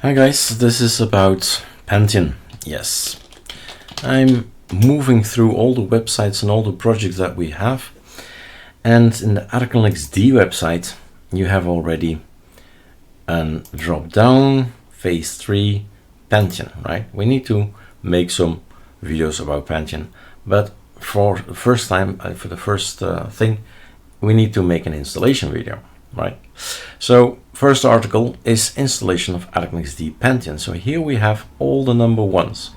Hi guys, this is about Pantheon. Yes, I'm moving through all the websites and all the projects that we have, and in the ArcoLinuxD website you have already a drop down phase 3 Pantheon, right? We need to make some videos about Pantheon, but for the first time, for the first thing, we need to make an installation video, right? So first article is installation of ArcoLinuxD Pantheon. So here we have all the number ones,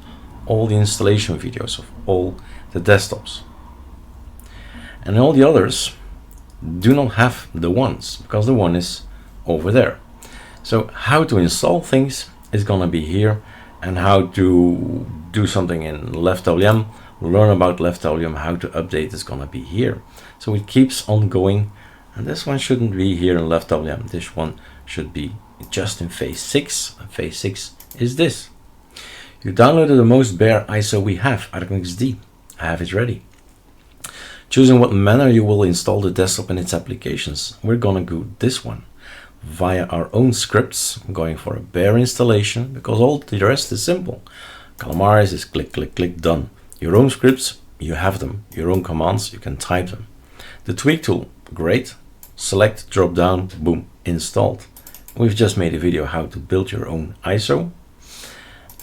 all the installation videos of all the desktops, and all the others do not have the ones because the one is over there. So how to install things is gonna be here, and how to do something in LeftWM, learn about LeftWM, how to update is gonna be here. So it keeps on going, and this one shouldn't be here in LeftWM. This one should be just in phase 6. And phase 6 is this. You downloaded the most bare ISO we have, ArcoLinuxD. I have it ready. Choosing what manner you will install the desktop and its applications. We're gonna do this one via our own scripts, going for a bare installation because all the rest is simple. Calamares is click, click, click, done. Your own scripts, you have them. Your own commands, you can type them. The tweak tool, great. Select, drop down, boom, installed. We've just made a video how to build your own ISO,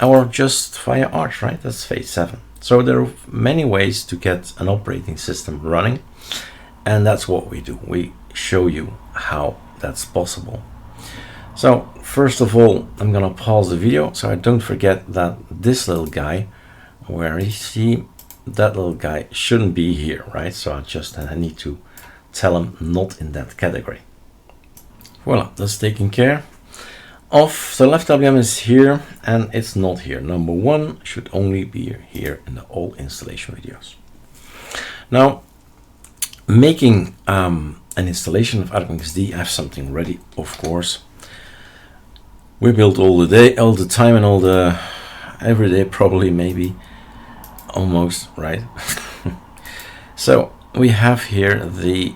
or just via Arch, right? That's phase 7. So there are many ways to get an operating system running, and that's what we do. We show you how that's possible. So first of all, I'm gonna pause the video so I don't forget that this little guy, where is he? That little guy shouldn't be here, right? So I need to tell him not in that category. Voila, that's taken care of. So LeftWM is here and it's not here. Number 1 should only be here in the all installation videos. Now, making an installation of ArcoLinuxD, I have something ready, of course. We build all the day, all the time, and every day, probably, maybe, almost, right? So we have here the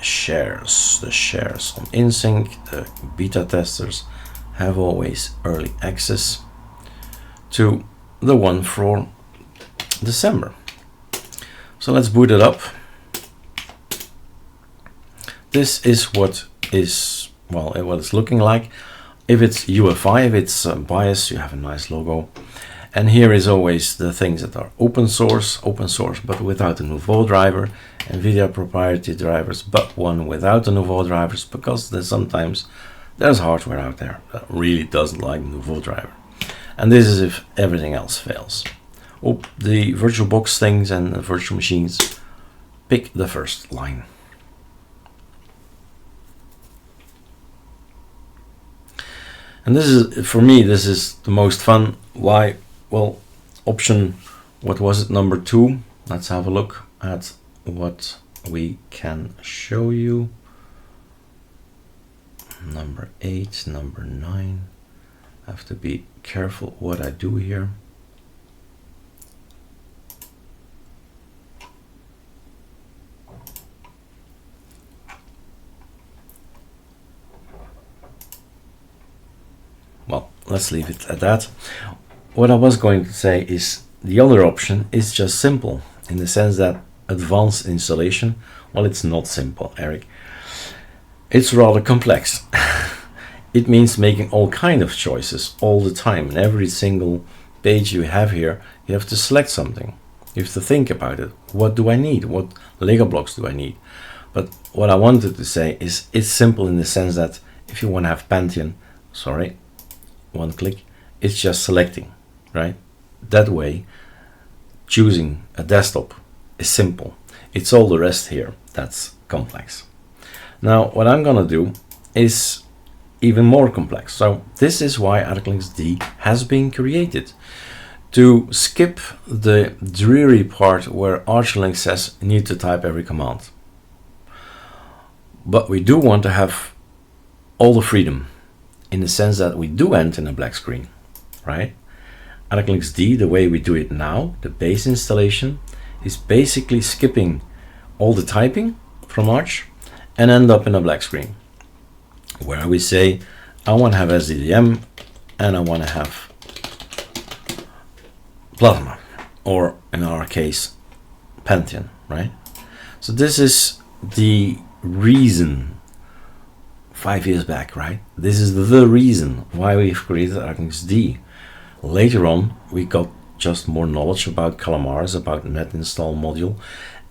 shares on InSync. The beta testers have always early access to the one for December. So let's boot it up. This is what is, well, what it's looking like. If it's UEFI, if it's BIOS, you have a nice logo. And here is always the things that are open source, but without the Nouveau driver, NVIDIA proprietary drivers, but one without the Nouveau drivers, because sometimes there's hardware out there that really doesn't like the Nouveau driver. And this is if everything else fails. The VirtualBox things and the virtual machines, pick the first line. And this is, for me, this is the most fun. Why? Well, option, what was it, number 2? Let's have a look at what we can show you. Number 8, number 9. I have to be careful what I do here. Well, let's leave it at that. What I was going to say is the other option is just simple, in the sense that advanced installation, well, it's not simple, Eric. It's rather complex. It means making all kind of choices all the time. And every single page you have here, you have to select something. You have to think about it. What do I need? What Lego blocks do I need? But what I wanted to say is it's simple in the sense that if you want to have Pantheon, sorry, one click, it's just selecting, right? That way, choosing a desktop is simple. It's all the rest here that's complex. Now, what I'm gonna do is even more complex. So this is why ArcoLinuxD has been created, to skip the dreary part where ArcoLinux says you need to type every command. But we do want to have all the freedom, in the sense that we do end in a black screen, right? ArcoLinuxD, the way we do it now, the base installation, is basically skipping all the typing from Arch and end up in a black screen, where we say, I want to have SDDM, and I want to have Plasma, or in our case, Pantheon, right? So this is the reason 5 years back, right? This is the reason why we've created ArcoLinuxD. Later on, we got just more knowledge about Calamares, about net install module,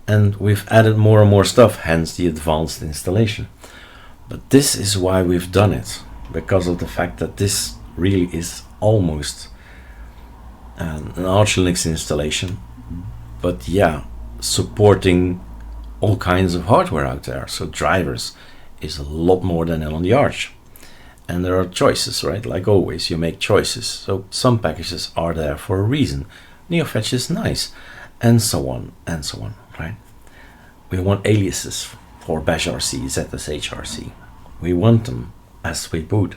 and we've added more and more stuff, hence the advanced installation. But this is why we've done it, because of the fact that this really is almost an Arch Linux installation, but yeah, supporting all kinds of hardware out there. So drivers is a lot more than on the Arch. And there are choices, right? Like always, you make choices. So some packages are there for a reason. NeoFetch is nice, and so on, right? We want aliases for bashrc, zshrc. We want them as we boot.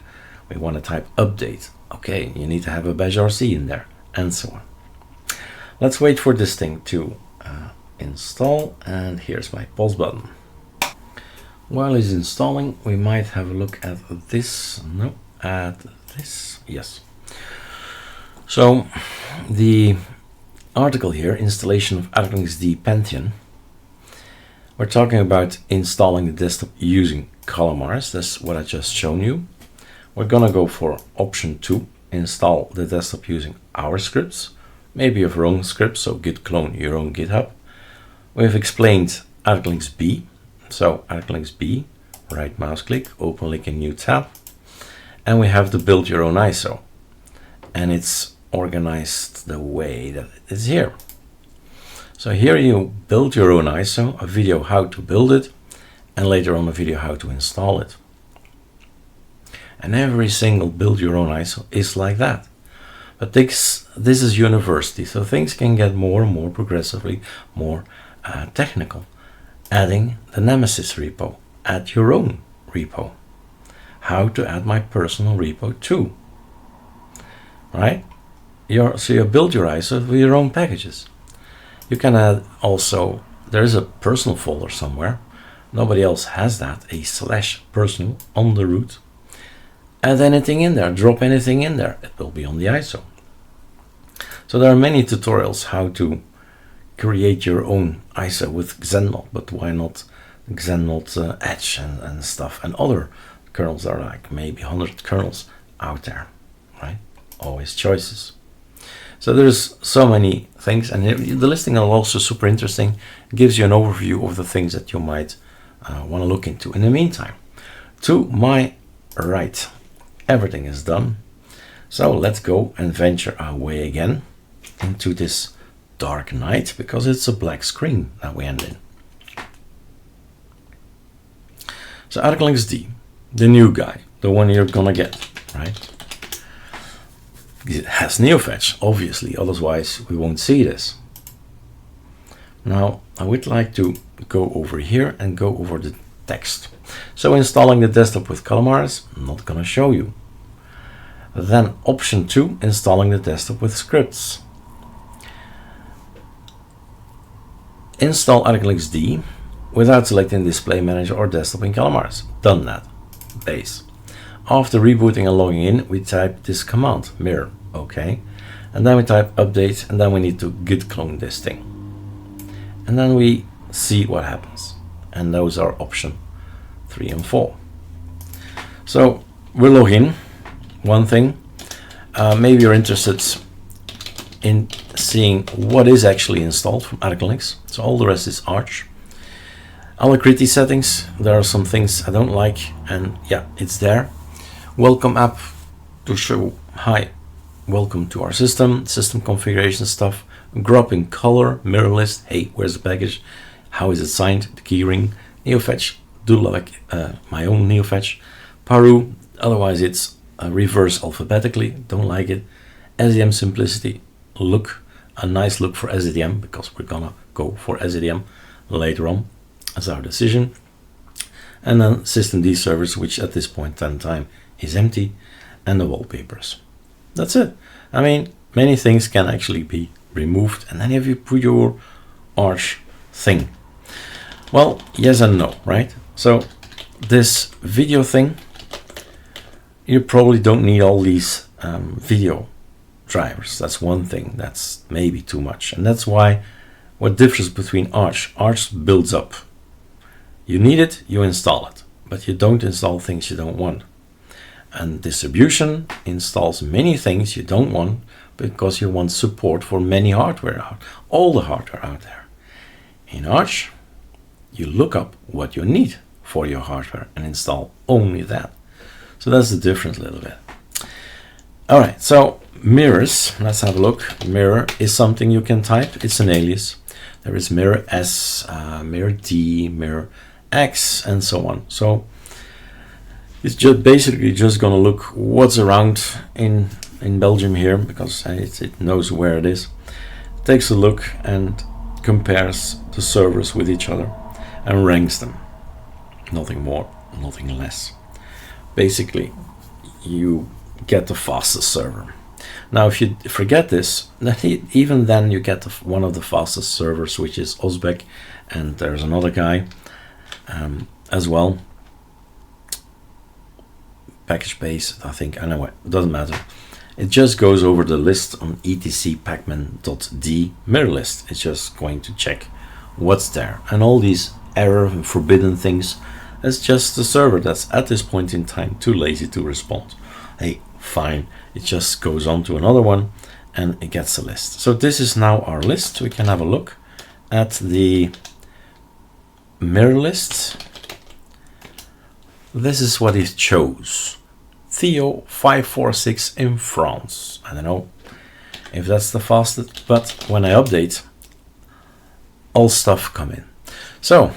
We want to type update. Okay, you need to have a bashrc in there, and so on. Let's wait for this thing to install, and here's my pause button. While it's installing, we might have a look at this. No, at this. Yes. So the article here, installation of ArcoLinuxD Pantheon. We're talking about installing the desktop using Calamares. That's what I just shown you. We're gonna go for option 2, install the desktop using our scripts. Maybe your own scripts, so git clone your own GitHub. We've explained ArcoLinux B. So ArcoLinux B, right mouse click, open link in new tab. And we have to build your own ISO. And it's organized the way that it is here. So here you build your own ISO, a video how to build it, and later on a video how to install it. And every single build your own ISO is like that. But this is university, so things can get more and more progressively more technical. Adding the Nemesis repo, add your own repo. How to add my personal repo too, right? So you build your ISO with your own packages. You can add also, there is a personal folder somewhere. Nobody else has that, a /personal on the root. Add anything in there, drop anything in there, it will be on the ISO. So there are many tutorials how to create your own ISO with Xenode, but why not Xenode Edge and stuff, and other kernels are like maybe 100 kernels out there, right? Always choices. So there's so many things, and the listing are also super interesting. It gives you an overview of the things that you might want to look into. In the meantime, to my right, everything is done. So let's go and venture our way again into this dark night, because it's a black screen that we end in. So ArcoLinuxD, the new guy, the one you're gonna get, right? It has NeoFetch, obviously, otherwise we won't see this. Now I would like to go over here and go over the text. So installing the desktop with Calamares, I'm not gonna show you. Then option 2, installing the desktop with scripts. Install ArcoLinuxD without selecting Display Manager or Desktop in Calamares. Done that. Base. After rebooting and logging in, we type this command, mirror, okay. And then we type update, and then we need to git clone this thing. And then we see what happens. And those are option 3 and 4. So we'll log in. One thing, maybe you're interested in seeing what is actually installed from ArcoLinux. So all the rest is Arch. Alacrity settings, there are some things I don't like, and yeah, it's there. Welcome app to show hi, welcome to our system configuration stuff, grouping color, mirror list, hey, where's the package, how is it signed, the keyring, NeoFetch, do like my own NeoFetch, Paru, otherwise it's reverse alphabetically, don't like it. SDM simplicity, look, a nice look for SDM, because we're gonna go for SDM later on as our decision. And then systemd servers, which at this point in time is empty, and the wallpapers. That's it. I mean, many things can actually be removed, and then if you put your Arch thing. Well, yes and no, right? So this video thing, you probably don't need all these video drivers. That's one thing. That's maybe too much. And that's why what differs between Arch builds up. You need it, you install it, but you don't install things you don't want. And distribution installs many things you don't want because you want support for many hardware all the hardware out there. In Arch, you look up what you need for your hardware and install only that. So that's the difference a little bit. All right, so mirrors, let's have a look. Mirror is something you can type. It's an alias. There is mirror S, mirror D, mirror X, and so on. So it's just basically just going to look what's around in Belgium here, because it knows where it is. It takes a look and compares the servers with each other and ranks them. Nothing more, nothing less. Basically, you get the fastest server. Now, if you forget this, even then you get one of the fastest servers, which is Osbeck, and there's another guy as well. Package base, I think, anyway, it doesn't matter. It just goes over the list on etc pacman.d mirror list. It's just going to check what's there. And all these error and forbidden things, it's just the server that's at this point in time too lazy to respond. Hey, fine, it just goes on to another one and it gets a list. So this is now our list. We can have a look at the mirror list. This is what it chose. Theo 546 in France. I don't know if that's the fastest, but when I update, all stuff come in. So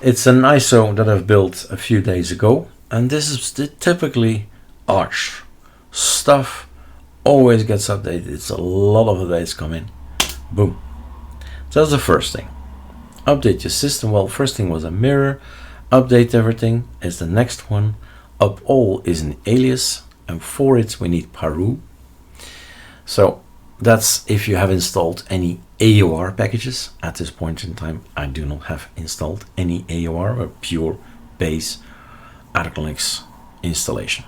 it's an ISO that I've built a few days ago, and this is typically Arch. Stuff always gets updated. It's a lot of updates come in. Boom. So that's the first thing. Update your system. Well, first thing was a mirror. Update everything is the next one. Up all is an alias, and for it we need Paru. So that's if you have installed any AOR packages. At this point in time, I do not have installed any AOR, or pure base ArcoLinux installation.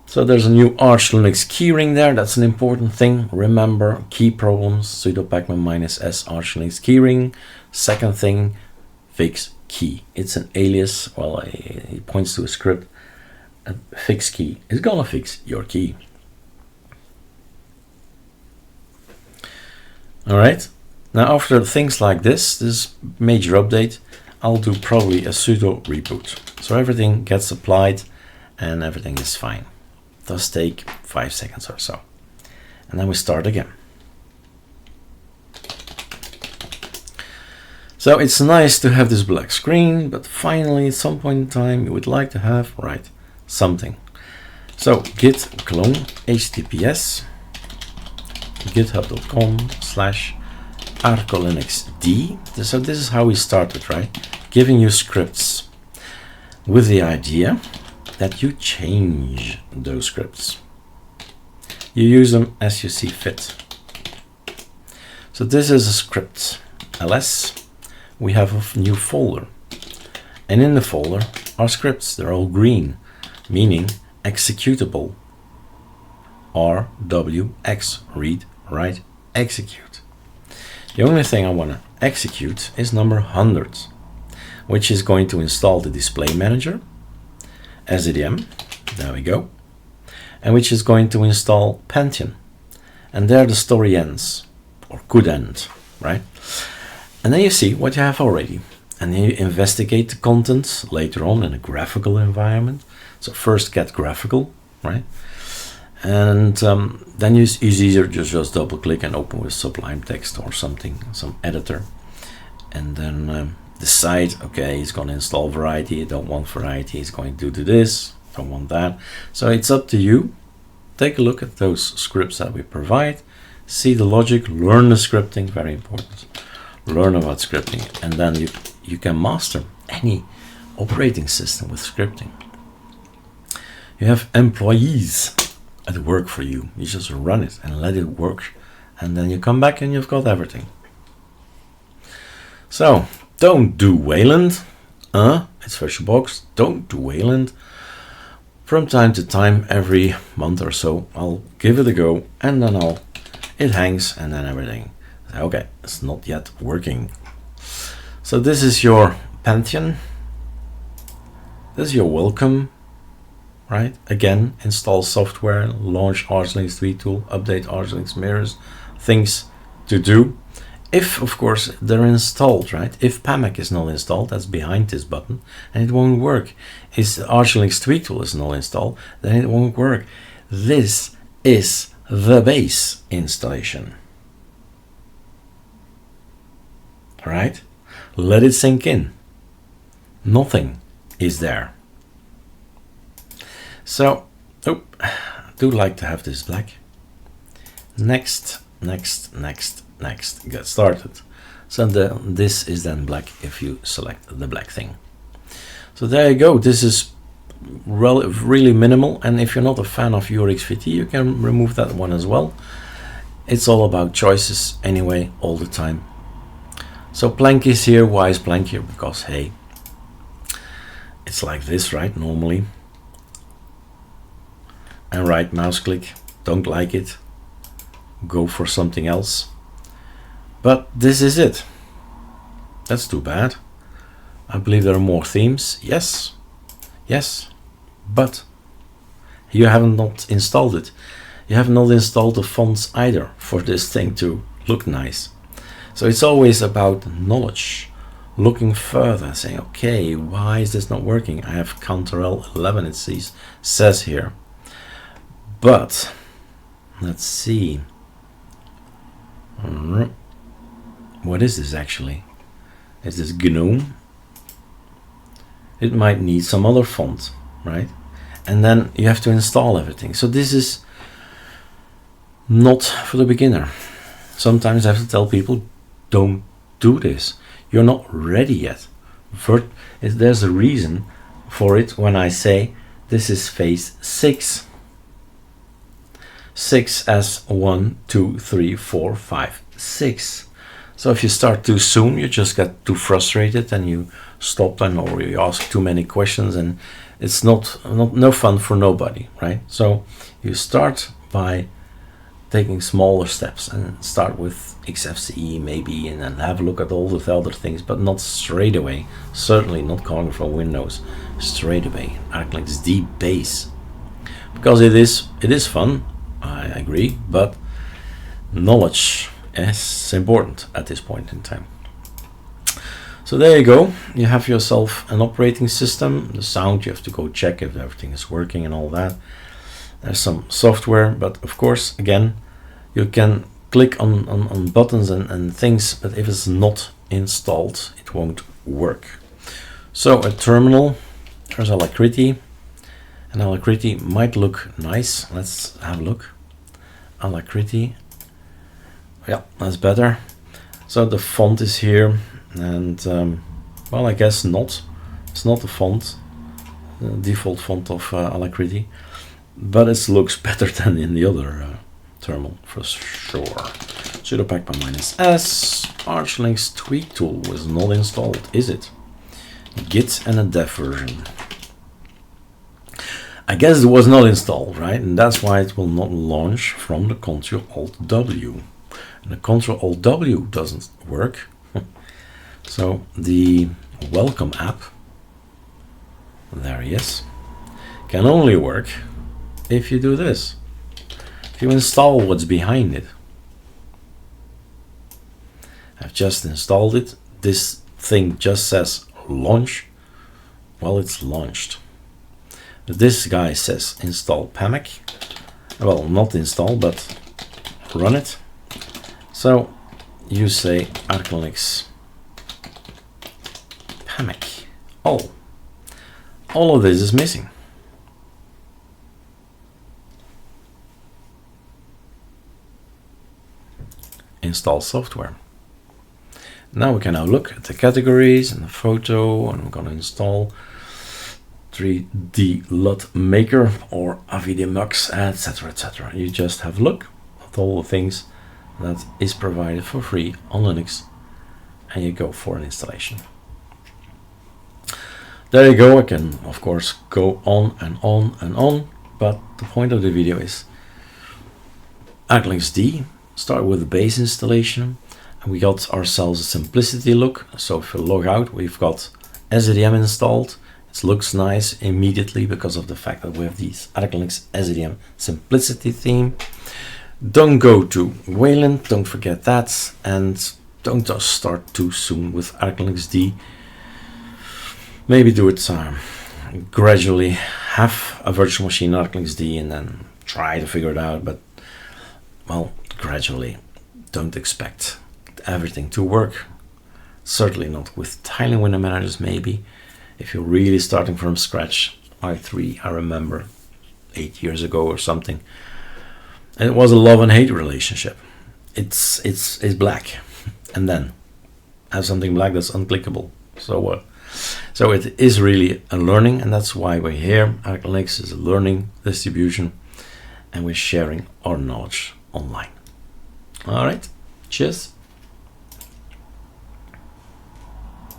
So there's a new Arch Linux keyring there. That's an important thing. Remember, key problems, sudo pacman -s Arch Linux keyring. Second thing, fix key. It's an alias. Well, it points to a script. A fix key is gonna fix your key. All right. Now, after things like this major update, I'll do probably a sudo reboot. So everything gets applied and everything is fine. It does take 5 seconds or so. And then we start again. So it's nice to have this black screen, but finally at some point in time you would like to have, right, something. So git clone https github.com/ArcoLinuxD. So this is how we started, right? Giving you scripts with the idea that you change those scripts. You use them as you see fit. So this is a script ls. We have a new folder, and in the folder are scripts. They're all green, meaning executable. RWX, read, write, execute. The only thing I want to execute is number 100, which is going to install the display manager, SDM, there we go, and which is going to install Pantheon. And there the story ends, or could end, right? And then you see what you have already. And then you investigate the contents later on in a graphical environment. So first get graphical, right? And then it's easier just double click and open with Sublime Text or something, some editor. And then decide, okay, he's going to install variety. I don't want variety. He's going to do this. Don't want that. So it's up to you. Take a look at those scripts that we provide. See the logic, learn the scripting, very important. Learn about scripting, and then you can master any operating system with scripting. You have employees at work for you. You just run it and let it work, and then you come back and you've got everything. So don't do Wayland. It's VirtualBox. Don't do Wayland. From time to time, every month or so, I'll give it a go, and then it hangs, and then everything. Okay, it's not yet working. So this is your Pantheon. This is your welcome, right? Again, install software, launch ArcoLinux Tool, update ArcoLinux mirrors, things to do. If, of course, they're installed, right? If PAMAC is not installed, that's behind this button, and it won't work. If ArcoLinux Tool is not installed, then it won't work. This is the base installation. All right? Let it sink in. Nothing is there. So, I do like to have this black. Next. Get started. So this is then black if you select the black thing. So there you go. This is really minimal, and if you're not a fan of URXVT, you can remove that one as well. It's all about choices anyway, all the time. So Plank is here. Why is Plank here? Because hey, it's like this, right? Normally. And right mouse click. Don't like it, go for something else. But this is it. That's too bad. I believe there are more themes. Yes, but you haven't not installed it. You have not installed the fonts either for this thing to look nice. So it's always about knowledge, looking further, saying, okay, why is this not working? I have Ctrl 11, it says here. But let's see. What is this actually? Is this GNOME? It might need some other font, right? And then you have to install everything. So this is not for the beginner. Sometimes I have to tell people, don't do this. You're not ready yet. There's a reason for it when I say this is phase 6. 6 as 1, 2, 3, 4, 5, 6. So if you start too soon, you just get too frustrated and you stop, and or you ask too many questions, and it's no fun for nobody, right? So you start by taking smaller steps and start with XFCE maybe, and then have a look at all the other things, but not straight away. Certainly not calling from Windows straight away. ArcoLinuxD base, because it is fun. I agree, but knowledge is important at this point in time. So there you go. You have yourself an operating system. The sound, you have to go check if everything is working and all that. There's some software, but of course, again, you can click on buttons and things, but if it's not installed, it won't work. So a terminal, there's Alacrity. And Alacrity might look nice. Let's have a look. Alacrity. Yeah, that's better. So the font is here, and well, I guess not. It's not the font, the default font of Alacrity, but it looks better than in the other terminal for sure. Sudo pacman -s. ArcoLinux Tweak Tool was not installed, is it? Git and a dev version. I guess it was not installed, right? And that's why it will not launch from the Ctrl-Alt-W. And the Ctrl-Alt-W doesn't work. So the welcome app, there he is, can only work if you do this. If you install what's behind it. I've just installed it. This thing just says launch. Well, it's launched. This guy says install PAMAC. Well, not install, but run it. So you say ArcoLinux PAMAC. All of this is missing. Install software. Now we can now look at the categories and the photo, and I'm going to install 3D LUT Maker or AVDMux, etc, etc. You just have a look at all the things that is provided for free on Linux, and you go for an installation. there you go. I can of course go on and on and on, but the point of the video is ArcoLinuxD, start with the base installation, and we got ourselves a simplicity look. So if we log out, we've got SDM installed. It looks nice immediately because of the fact that we have these ArcoLinux SDM simplicity theme. Don't go to Wayland, don't forget that, and don't just start too soon with ArcoLinuxD. Maybe do it gradually. Have a virtual machine ArcoLinuxD and then try to figure it out, but well, gradually. Don't expect everything to work. Certainly not with tiling window managers, maybe. If you're really starting from scratch, i3, I remember 8 years ago or something, and it was a love and hate relationship. It's black, and then have something black that's unclickable. So what? So it is really a learning, and that's why we're here. ArcoLinux is a learning distribution, and we're sharing our knowledge online. All right, cheers.